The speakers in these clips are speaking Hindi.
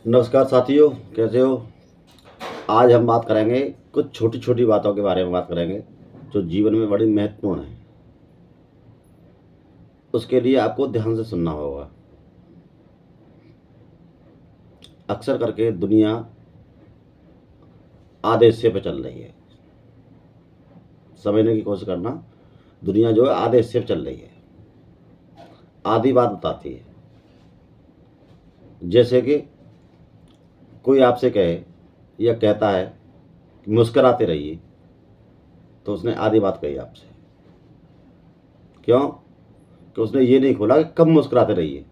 नमस्कार साथियों, कैसे हो। आज हम बात करेंगे कुछ छोटी छोटी बातों के बारे में बात करेंगे जो जीवन में बड़ी महत्वपूर्ण है। उसके लिए आपको ध्यान से सुनना होगा। अक्सर करके दुनिया आधे हिस्से पे चल रही है। समझने की कोशिश करना, दुनिया जो है आधे हिस्से पे चल रही है। आधी बात बताती है। जैसे कि कोई आपसे कहे या कहता है कि मुस्कुराते रहिए, तो उसने आधी बात कही आपसे। क्यों? कि उसने ये नहीं खोला कि कब मुस्कुराते रहिए।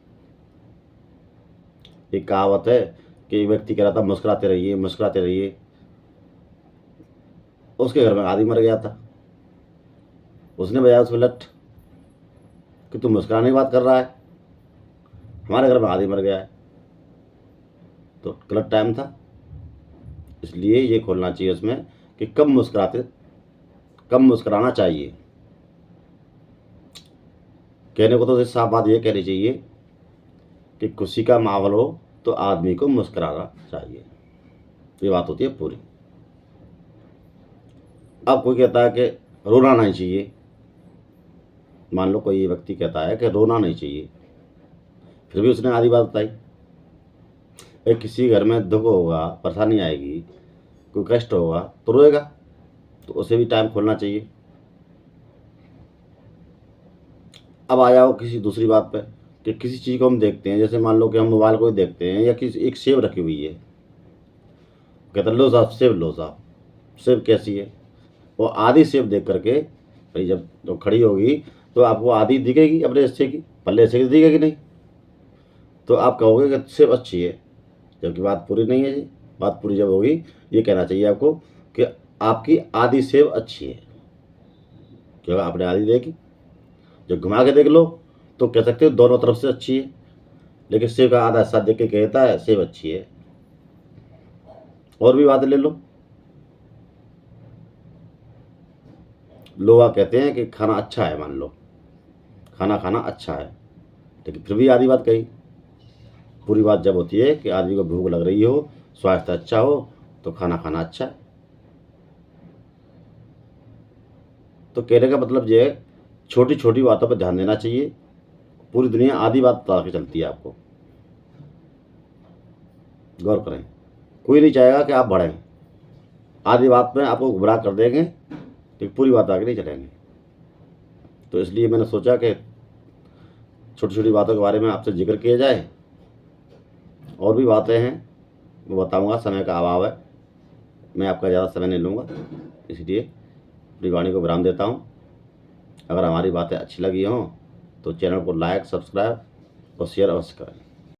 एक कहावत है कि एक व्यक्ति कह रहा था मुस्कुराते रहिए मुस्कुराते रहिए। उसके घर में आदमी मर गया था। उसने बजाया उसमें लठ कि तू मुस्कुराने की बात कर रहा है, हमारे घर में आदमी मर गया है। तो गलत टाइम था। इसलिए ये खोलना चाहिए उसमें कि कब मुस्कुराना चाहिए। कहने को तो उसे साफ बात ये कहनी चाहिए कि खुशी का माहौल हो तो आदमी को मुस्कुराना चाहिए। ये बात होती है पूरी। अब कोई कहता है कि रोना नहीं चाहिए। मान लो कोई ये व्यक्ति कहता है कि रोना नहीं चाहिए, फिर भी उसने आधी बात बताई। एक किसी घर में दुख होगा, परेशानी आएगी, कोई कष्ट होगा तो रोएगा, तो उसे भी टाइम खोलना चाहिए। अब आ जाओ किसी दूसरी बात पे कि किसी चीज़ को हम देखते हैं, जैसे मान लो कि हम मोबाइल को ही देखते हैं या किसी एक सेब रखी हुई है। कहते लो साहब सेब, लो साहब सेब कैसी है। वो आधी सेब देख करके भाई जब खड़ी होगी तो आपको आधी दिखेगी अपने हिस्से की, पल्ले हिस्से की दिखेगी नहीं। तो आप कहोगे कि सेब अच्छी है, जबकि बात पूरी नहीं है जी। बात पूरी जब होगी ये कहना चाहिए आपको कि आपकी आधी सेब अच्छी है, क्योंकि आपने आधी देखी। जब घुमा के देख लो तो कह सकते हो दोनों तरफ से अच्छी है, लेकिन सेब का आधा हिस्सा देख के कहता है सेब अच्छी है। और भी बात ले लो। लोग कहते हैं कि खाना अच्छा है, मान लो खाना खाना अच्छा है, लेकिन फिर भी आधी बात कही। पूरी बात जब होती है कि आदमी को भूख लग रही हो, स्वास्थ्य अच्छा हो, तो खाना खाना अच्छा है। तो कहने का मतलब ये है, छोटी छोटी बातों पर ध्यान देना चाहिए। पूरी दुनिया आधी बात बता के चलती है आपको। गौर करें, कोई नहीं चाहेगा कि आप बढ़ें। आधी बात में आपको गुमराह कर देंगे, लेकिन पूरी बात आगे नहीं चलेंगे। तो इसलिए मैंने सोचा कि छोटी छोटी बातों के बारे में आपसे जिक्र किया जाए। और भी बातें हैं वो बताऊंगा, समय का अभाव है, मैं आपका ज़्यादा समय नहीं लूँगा, इसलिए अपनी वाणी को विराम देता हूँ। अगर हमारी बातें अच्छी लगी हों तो चैनल को लाइक, सब्सक्राइब और शेयर अवश्य करें।